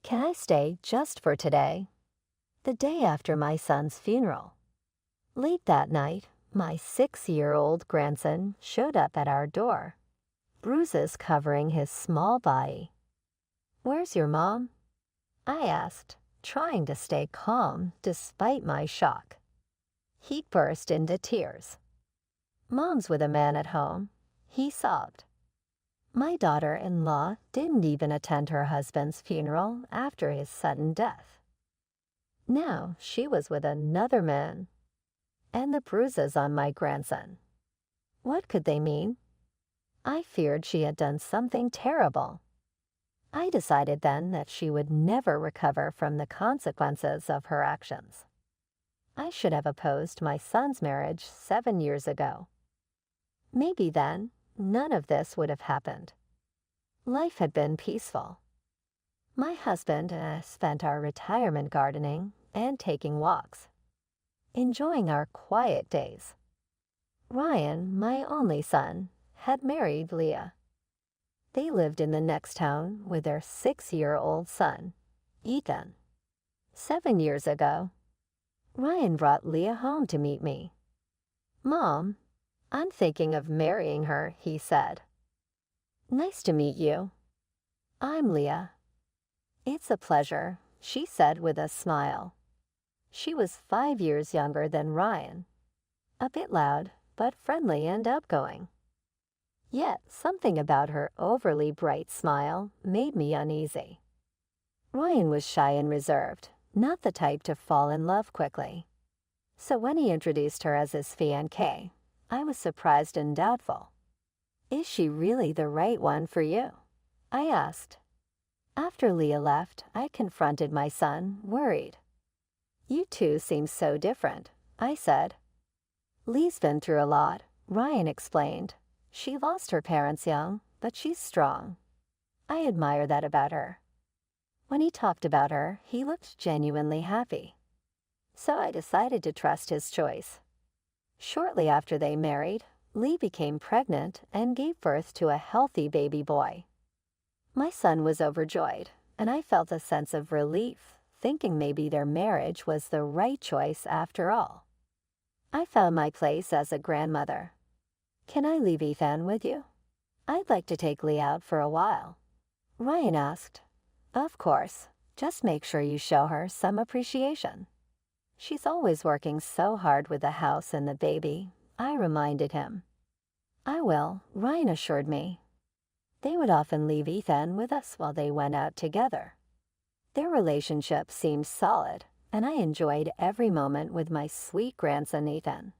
Can I stay just for today? The day after my son's funeral. Late that night, my 6-year-old grandson showed up at our door, bruises covering his small body. "Where's your mom?" I asked, trying to stay calm despite my shock. He burst into tears. "Mom's with a man at home," he sobbed. My daughter-in-law didn't even attend her husband's funeral after his sudden death. Now she was with another man. And the bruises on my grandson. What could they mean? I feared she had done something terrible. I decided then that she would never recover from the consequences of her actions. I should have opposed my son's marriage 7 years ago. Maybe then, none of this would have happened. Life had been peaceful. My husband spent our retirement gardening and taking walks, enjoying our quiet days. Ryan, my only son, had married Leah. They lived in the next town with their 6-year-old son, Ethan. 7 years ago, Ryan brought Leah home to meet me. "Mom, I'm thinking of marrying her," he said. "Nice to meet you. I'm Leah." "It's a pleasure," she said with a smile. She was 5 years younger than Ryan, a bit loud but friendly and outgoing. Yet something about her overly bright smile made me uneasy. Ryan was shy and reserved, not the type to fall in love quickly. So when he introduced her as his fiancée, I was surprised and doubtful. "Is she really the right one for you?" I asked. After Leah left, I confronted my son, worried. "You two seem so different," I said. "Lee's been through a lot," Ryan explained. "She lost her parents young, but she's strong. I admire that about her." When he talked about her, he looked genuinely happy. So I decided to trust his choice. Shortly after they married, Lee became pregnant and gave birth to a healthy baby boy. My son was overjoyed, and I felt a sense of relief, thinking maybe their marriage was the right choice after all. I found my place as a grandmother. "Can I leave Ethan with you? I'd like to take Lee out for a while," Ryan asked. "Of course. Just make sure you show her some appreciation. She's always working so hard with the house and the baby," I reminded him. "I will," Ryan assured me. They would often leave Ethan with us while they went out together. Their relationship seemed solid, and I enjoyed every moment with my sweet grandson Ethan.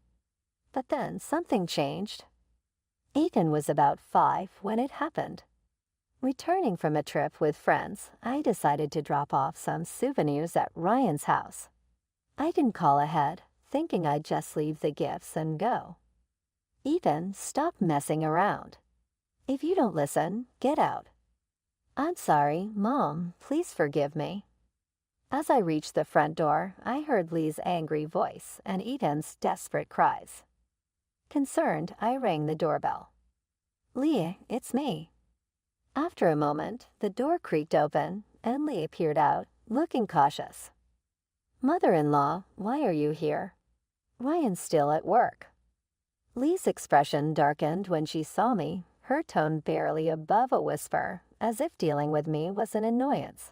But then something changed. Ethan was about 5 when it happened. Returning from a trip with friends, I decided to drop off some souvenirs at Ryan's house. I didn't call ahead, thinking I'd just leave the gifts and go. "Ethan, stop messing around. If you don't listen, get out." "I'm sorry, Mom, please forgive me." As I reached the front door, I heard Lee's angry voice and Ethan's desperate cries. Concerned, I rang the doorbell. "Lee, it's me." After a moment, the door creaked open and Lee appeared out, looking cautious. "Mother-in-law, why are you here?" "Ryan's still at work." Lee's expression darkened when she saw me, her tone barely above a whisper, as if dealing with me was an annoyance.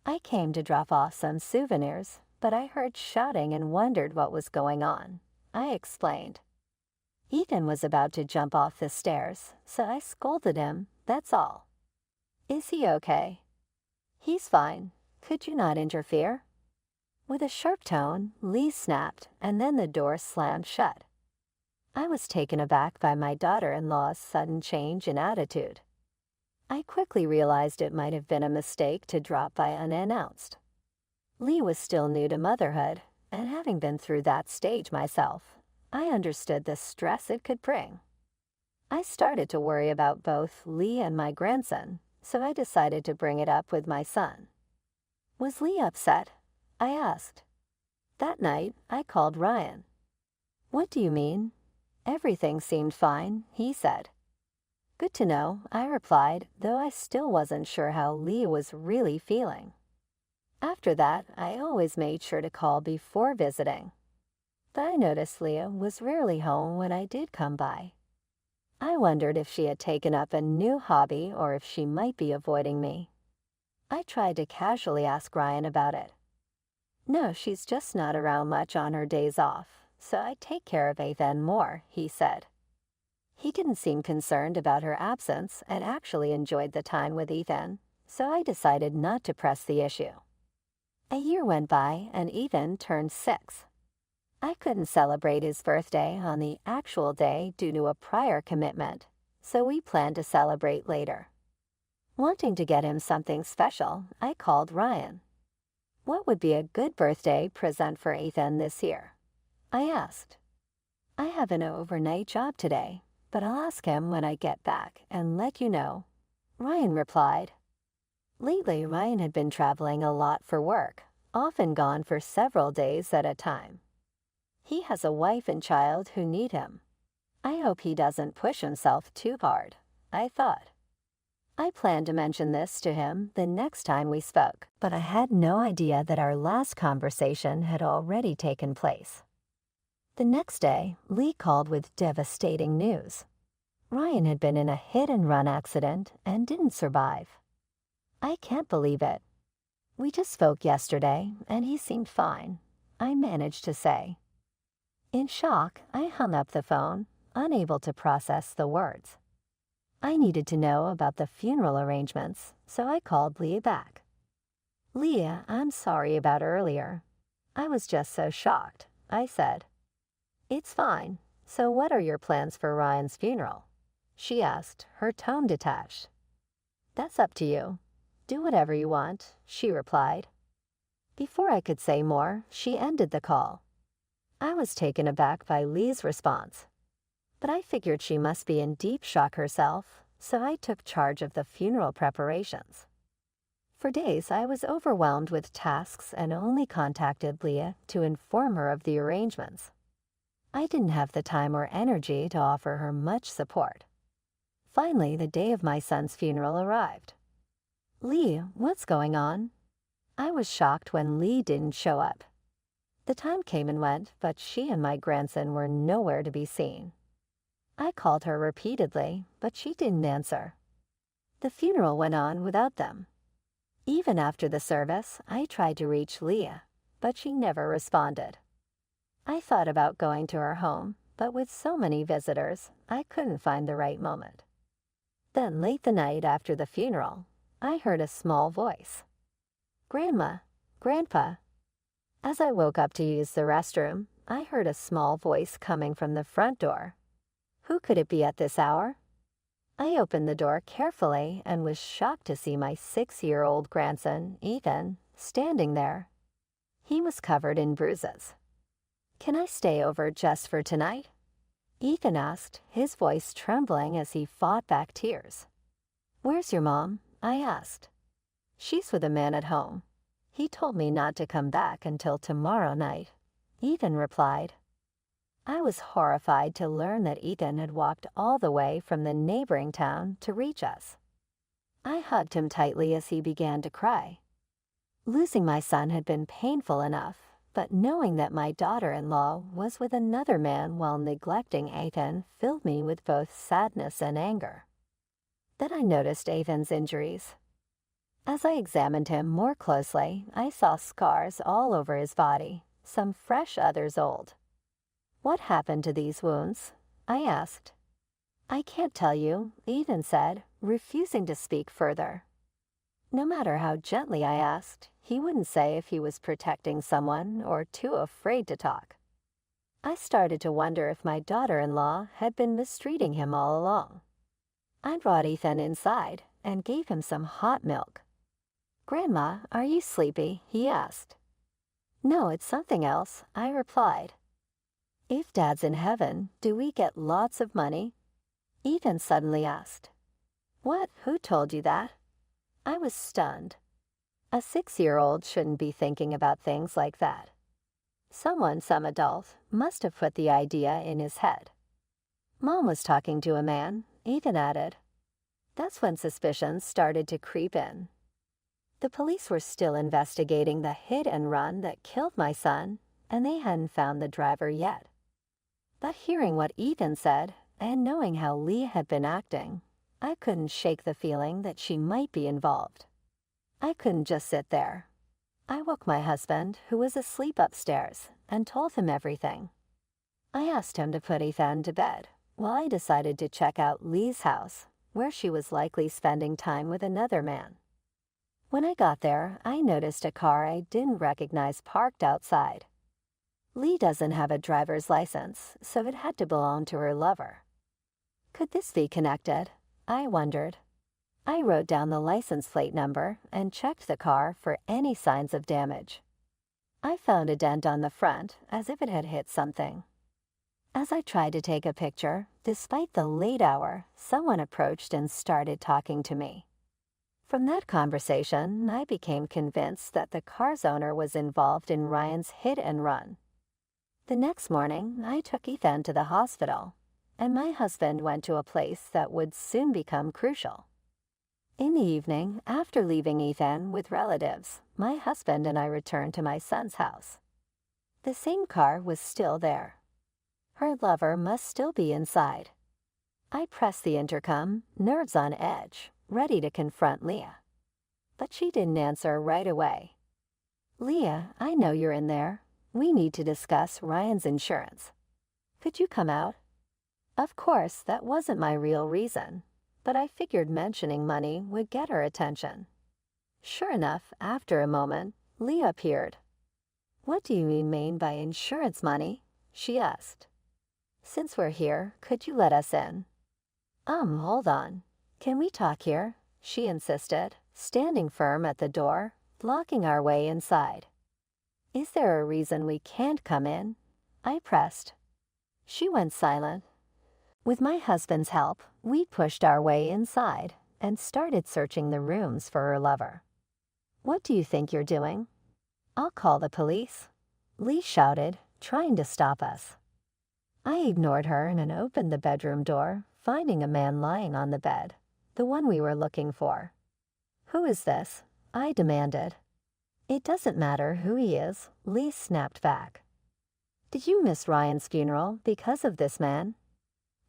"I came to drop off some souvenirs, but I heard shouting and wondered what was going on," I explained. "Ethan was about to jump off the stairs, so I scolded him, that's all." "Is he okay?" "He's fine. Could you not interfere?" With a sharp tone, Lee snapped, and then the door slammed shut. I was taken aback by my daughter-in-law's sudden change in attitude. I quickly realized it might have been a mistake to drop by unannounced. Lee was still new to motherhood, and having been through that stage myself, I understood the stress it could bring. I started to worry about both Lee and my grandson, so I decided to bring it up with my son. "Was Lee upset?" I asked. That night, I called Ryan. "What do you mean?" "Everything seemed fine," he said. "Good to know," I replied, though I still wasn't sure how Lee was really feeling. After that, I always made sure to call before visiting. But I noticed Leah was rarely home when I did come by. I wondered if she had taken up a new hobby or if she might be avoiding me. I tried to casually ask Ryan about it. No, she's just not around much on her days off, so I take care of Ethan more, he said. He didn't seem concerned about her absence and actually enjoyed the time with Ethan, so I decided not to press the issue. A year went by and Ethan turned 6. I couldn't celebrate his birthday on the actual day due to a prior commitment, so we planned to celebrate later. Wanting to get him something special, I called Ryan. What would be a good birthday present for Ethan this year? I asked. I have an overnight job today, but I'll ask him when I get back and let you know, Ryan replied. Lately, Ryan had been traveling a lot for work, often gone for several days at a time. He has a wife and child who need him. I hope he doesn't push himself too hard, I thought. I planned to mention this to him the next time we spoke, but I had no idea that our last conversation had already taken place. The next day, Lee called with devastating news. Ryan had been in a hit-and-run accident and didn't survive. I can't believe it. We just spoke yesterday, and he seemed fine, I managed to say. In shock, I hung up the phone, unable to process the words. I needed to know about the funeral arrangements, so I called Leah back. Leah, I'm sorry about earlier. I was just so shocked, I said. It's fine. So what are your plans for Ryan's funeral? She asked, her tone detached. That's up to you. Do whatever you want, she replied. Before I could say more, she ended the call. I was taken aback by Lee's response, but I figured she must be in deep shock herself, so I took charge of the funeral preparations. For days, I was overwhelmed with tasks and only contacted Leah to inform her of the arrangements. I didn't have the time or energy to offer her much support. Finally, the day of my son's funeral arrived. Lee, what's going on? I was shocked when Lee didn't show up. The time came and went, but she and my grandson were nowhere to be seen. I called her repeatedly, but she didn't answer. The funeral went on without them. Even after the service, I tried to reach Leah, but she never responded. I thought about going to her home, but with so many visitors, I couldn't find the right moment. Then late the night after the funeral, I heard a small voice. Grandma, Grandpa. As I woke up to use the restroom, I heard a small voice coming from the front door. Who could it be at this hour? I opened the door carefully and was shocked to see my 6-year-old grandson, Ethan, standing there. He was covered in bruises. Can I stay over just for tonight? Ethan asked, his voice trembling as he fought back tears. Where's your mom? I asked. She's with a man at home. He told me not to come back until tomorrow night, Ethan replied. I was horrified to learn that Ethan had walked all the way from the neighboring town to reach us. I hugged him tightly as he began to cry. Losing my son had been painful enough, but knowing that my daughter-in-law was with another man while neglecting Ethan filled me with both sadness and anger. Then I noticed Ethan's injuries. As I examined him more closely, I saw scars all over his body, some fresh, others old. What happened to these wounds? I asked. I can't tell you, Ethan said, refusing to speak further. No matter how gently I asked, he wouldn't say if he was protecting someone or too afraid to talk. I started to wonder if my daughter-in-law had been mistreating him all along. I brought Ethan inside and gave him some hot milk. Grandma, are you sleepy? He asked. No, it's something else, I replied. If Dad's in heaven, do we get lots of money? Ethan suddenly asked. What? Who told you that? I was stunned. A 6-year-old shouldn't be thinking about things like that. Some adult, must have put the idea in his head. Mom was talking to a man, Ethan added. That's when suspicions started to creep in. The police were still investigating the hit and run that killed my son, and they hadn't found the driver yet. But hearing what Ethan said, and knowing how Leah had been acting, I couldn't shake the feeling that she might be involved. I couldn't just sit there. I woke my husband, who was asleep upstairs, and told him everything. I asked him to put Ethan to bed, while I decided to check out Lee's house, where she was likely spending time with another man. When I got there, I noticed a car I didn't recognize parked outside. Lee doesn't have a driver's license, so it had to belong to her lover. Could this be connected? I wondered. I wrote down the license plate number and checked the car for any signs of damage. I found a dent on the front, as if it had hit something. As I tried to take a picture, despite the late hour, someone approached and started talking to me. From that conversation, I became convinced that the car's owner was involved in Ryan's hit and run. The next morning, I took Ethan to the hospital, and my husband went to a place that would soon become crucial. In the evening, after leaving Ethan with relatives, my husband and I returned to my son's house. The same car was still there. Her lover must still be inside. I pressed the intercom, nerves on edge, ready to confront Leah. But she didn't answer right away. "Leah, I know you're in there. We need to discuss Ryan's insurance. Could you come out?" Of course, that wasn't my real reason, but I figured mentioning money would get her attention. Sure enough, after a moment, Leah appeared. "What do you mean by insurance money?" she asked. "Since we're here, could you let us in?" Hold on. Can we talk here?" she insisted, standing firm at the door, blocking our way inside. "Is there a reason we can't come in?" I pressed. She went silent. With my husband's help, we pushed our way inside and started searching the rooms for her lover. "What do you think you're doing?" "I'll call the police," Lee shouted, trying to stop us. I ignored her and opened the bedroom door, finding a man lying on the bed, the one we were looking for. "Who is this?" I demanded. "It doesn't matter who he is," Lee snapped back. "Did you miss Ryan's funeral because of this man?"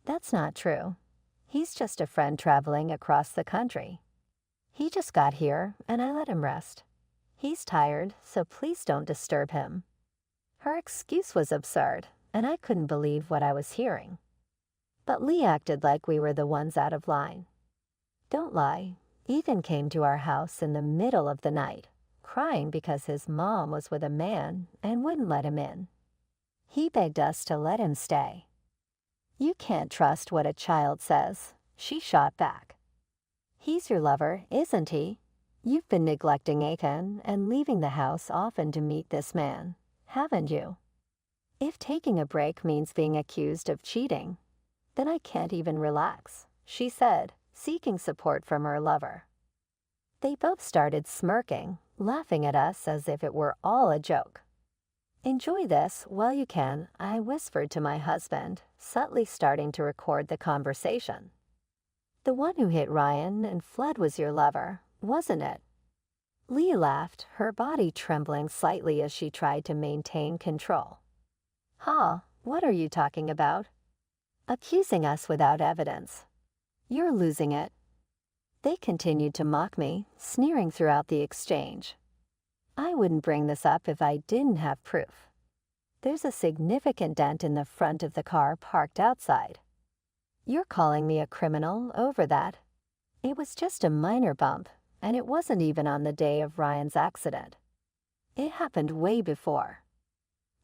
"That's not true. He's just a friend traveling across the country. He just got here, and I let him rest. He's tired, so please don't disturb him." Her excuse was absurd, and I couldn't believe what I was hearing. But Lee acted like we were the ones out of line. Don't lie, Ethan came to our house in the middle of the night, crying because his mom was with a man and wouldn't let him in. He begged us to let him stay. "You can't trust what a child says," she shot back. "He's your lover, isn't he? You've been neglecting Ethan and leaving the house often to meet this man, haven't you? If taking a break means being accused of cheating, then I can't even relax," she said, seeking support from her lover. They both started smirking, laughing at us as if it were all a joke. "Enjoy this while you can," I whispered to my husband, subtly starting to record the conversation. "The one who hit Ryan and fled was your lover, wasn't it?" Lee laughed, her body trembling slightly as she tried to maintain control. "Ha, what are you talking about?" "Accusing us without evidence. You're losing it." They continued to mock me, sneering throughout the exchange. I wouldn't bring this up if I didn't have proof. There's a significant dent in the front of the car parked outside. "You're calling me a criminal over that. It was just a minor bump, and it wasn't even on the day of Ryan's accident. It happened way before."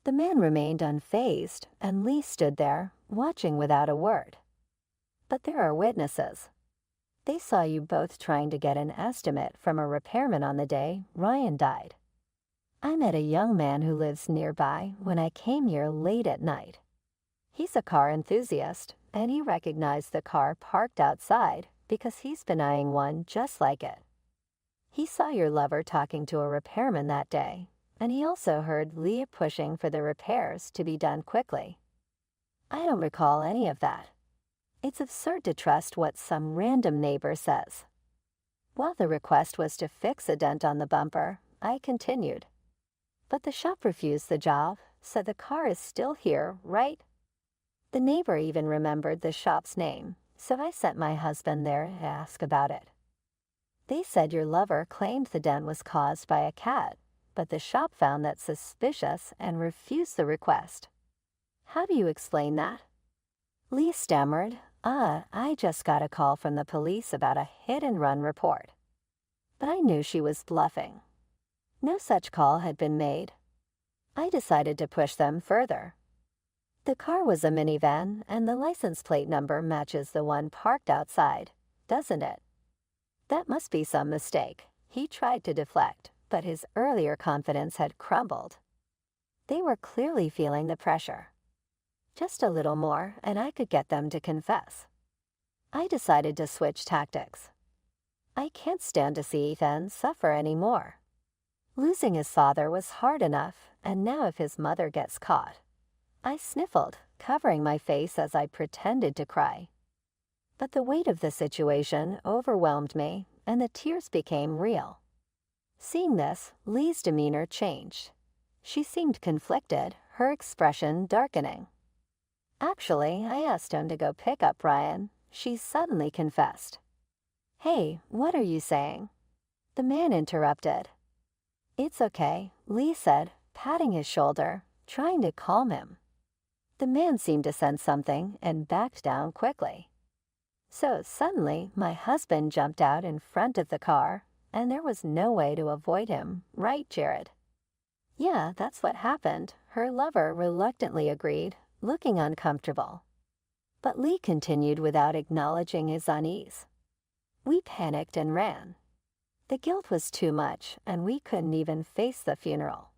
The man remained unfazed, and Lee stood there, watching without a word. "But there are witnesses. They saw you both trying to get an estimate from a repairman on the day Ryan died. I met a young man who lives nearby when I came here late at night. He's a car enthusiast, and he recognized the car parked outside because he's been eyeing one just like it. He saw your lover talking to a repairman that day, and he also heard Leah pushing for the repairs to be done quickly. I don't recall any of that. It's absurd to trust what some random neighbor says." While the request was to fix a dent on the bumper, I continued. But the shop refused the job, so the car is still here, right? The neighbor even remembered the shop's name, so I sent my husband there to ask about it. They said your lover claimed the dent was caused by a cat, but the shop found that suspicious and refused the request. How do you explain that? Lee stammered, I just got a call from the police about a hit-and-run report. But I knew she was bluffing. No such call had been made. I decided to push them further. The car was a minivan, and the license plate number matches the one parked outside, doesn't it? That must be some mistake. He tried to deflect, but his earlier confidence had crumbled. They were clearly feeling the pressure. Just a little more, and I could get them to confess. I decided to switch tactics. I can't stand to see Ethan suffer anymore. Losing his father was hard enough, and now if his mother gets caught. I sniffled, covering my face as I pretended to cry. But the weight of the situation overwhelmed me, and the tears became real. Seeing this, Lee's demeanor changed. She seemed conflicted, her expression darkening. Actually, I asked him to go pick up Ryan. She suddenly confessed. Hey, what are you saying? The man interrupted. It's okay, Lee said, patting his shoulder, trying to calm him. The man seemed to sense something and backed down quickly. So suddenly, my husband jumped out in front of the car, and there was no way to avoid him, right, Jared? Yeah, that's what happened, her lover reluctantly agreed, looking uncomfortable. But Lee continued without acknowledging his unease. We panicked and ran. The guilt was too much, and we couldn't even face the funeral.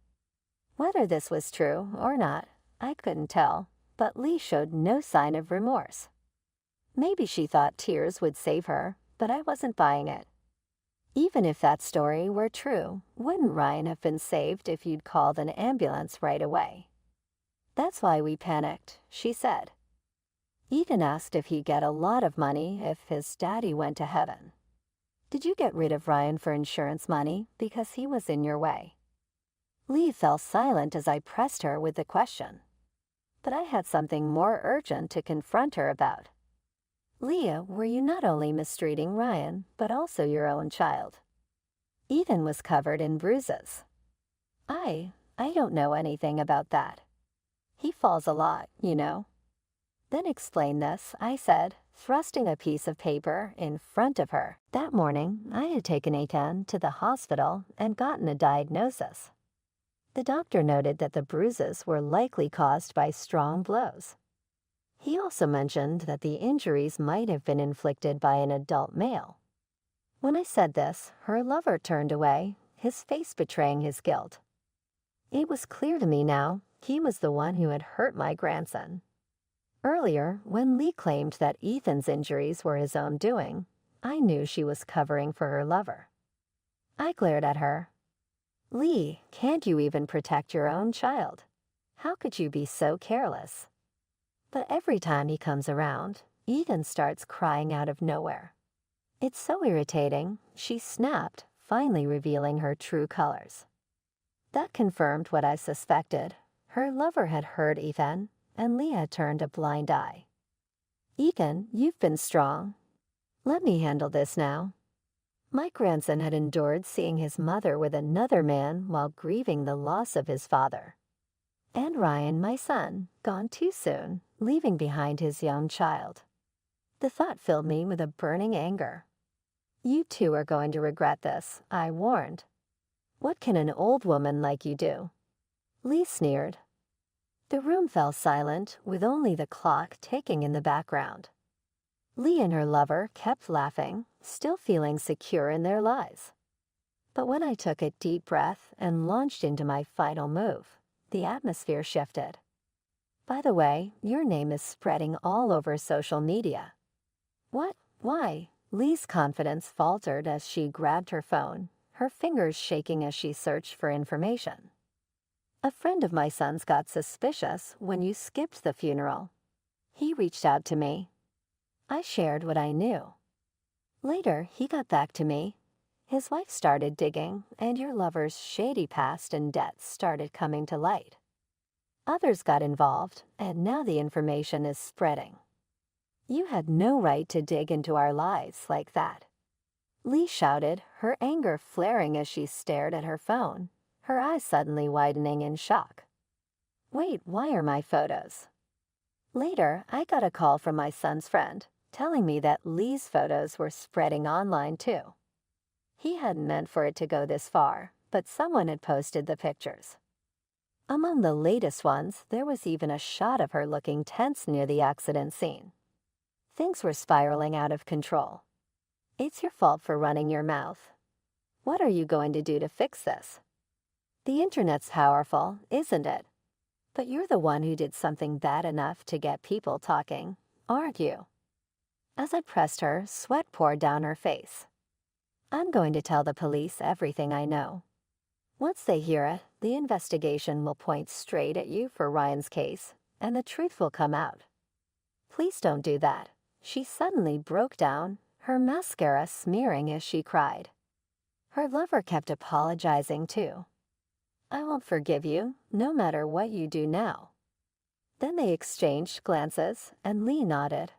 Whether this was true or not, I couldn't tell, but Lee showed no sign of remorse. Maybe she thought tears would save her, but I wasn't buying it. Even if that story were true, wouldn't Ryan have been saved if you'd called an ambulance right away? That's why we panicked, she said. Ethan asked if he'd get a lot of money if his daddy went to heaven. Did you get rid of Ryan for insurance money because he was in your way? Lee fell silent as I pressed her with the question. But I had something more urgent to confront her about. Leah, were you not only mistreating Ryan, but also your own child? Ethan was covered in bruises. I don't know anything about that. He falls a lot, you know. Then explain this, I said, thrusting a piece of paper in front of her. That morning, I had taken Ethan to the hospital and gotten a diagnosis. The doctor noted that the bruises were likely caused by strong blows. He also mentioned that the injuries might have been inflicted by an adult male. When I said this, her lover turned away, his face betraying his guilt. It was clear to me now he was the one who had hurt my grandson. Earlier, when Lee claimed that Ethan's injuries were his own doing, I knew she was covering for her lover. I glared at her. Lee, can't you even protect your own child? How could you be so careless? But every time he comes around, Ethan starts crying out of nowhere. It's so irritating, she snapped, finally revealing her true colors. That confirmed what I suspected. Her lover had hurt Ethan, and Leah turned a blind eye. Ethan, you've been strong. Let me handle this now. My grandson had endured seeing his mother with another man while grieving the loss of his father. And Ryan, my son, gone too soon, leaving behind his young child. The thought filled me with a burning anger. You two are going to regret this, I warned. What can an old woman like you do? Lee sneered. The room fell silent, with only the clock ticking in the background. Lee and her lover kept laughing, still feeling secure in their lies. But when I took a deep breath and launched into my final move, the atmosphere shifted. By the way, your name is spreading all over social media. What? Why? Lee's confidence faltered as she grabbed her phone, her fingers shaking as she searched for information. A friend of my son's got suspicious when you skipped the funeral. He reached out to me. I shared what I knew. Later, he got back to me, His wife started digging, and your lover's shady past and debts started coming to light. Others got involved, and now the information is spreading. You had no right to dig into our lives like that. Lee shouted, her anger flaring as she stared at her phone, her eyes suddenly widening in shock. Wait, why are my photos? Later, I got a call from my son's friend, telling me that Lee's photos were spreading online too. He hadn't meant for it to go this far, but someone had posted the pictures. Among the latest ones, there was even a shot of her looking tense near the accident scene. Things were spiraling out of control. It's your fault for running your mouth. What are you going to do to fix this? The internet's powerful, isn't it? But you're the one who did something bad enough to get people talking, aren't you? As I pressed her, sweat poured down her face. I'm going to tell the police everything I know. Once they hear it, the investigation will point straight at you for Ryan's case, and the truth will come out. Please don't do that. She suddenly broke down, her mascara smearing as she cried. Her lover kept apologizing too. I won't forgive you, no matter what you do now. Then they exchanged glances, and Lee nodded.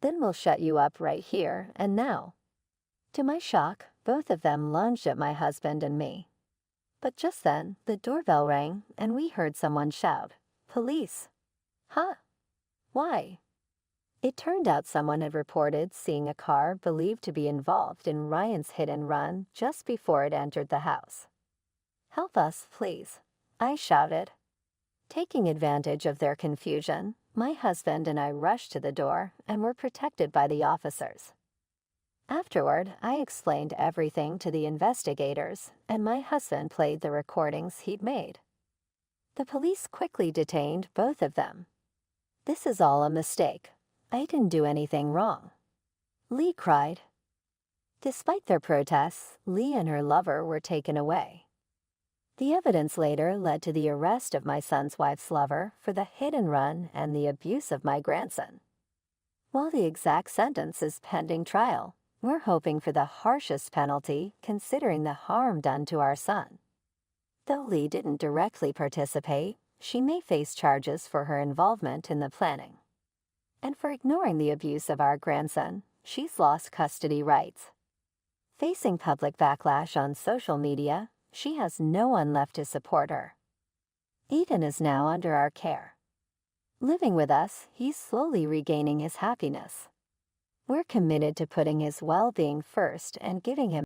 Then we'll shut you up right here and now. To my shock, both of them lunged at my husband and me. But just then, the doorbell rang, and we heard someone shout, "Police!" Huh? Why? It turned out someone had reported seeing a car believed to be involved in Ryan's hit and run just before it entered the house. Help us, please, I shouted. Taking advantage of their confusion, my husband and I rushed to the door and were protected by the officers. Afterward, I explained everything to the investigators, and my husband played the recordings he'd made. The police quickly detained both of them. This is all a mistake. I didn't do anything wrong. Lee cried. Despite their protests, Lee and her lover were taken away. The evidence later led to the arrest of my son's wife's lover for the hit and run and the abuse of my grandson. While the exact sentence is pending trial, we're hoping for the harshest penalty considering the harm done to our son. Though Lee didn't directly participate, she may face charges for her involvement in the planning. And for ignoring the abuse of our grandson, she's lost custody rights. Facing public backlash on social media, she has no one left to support her. Eden is now under our care. Living with us, he's slowly regaining his happiness. We're committed to putting his well-being first and giving him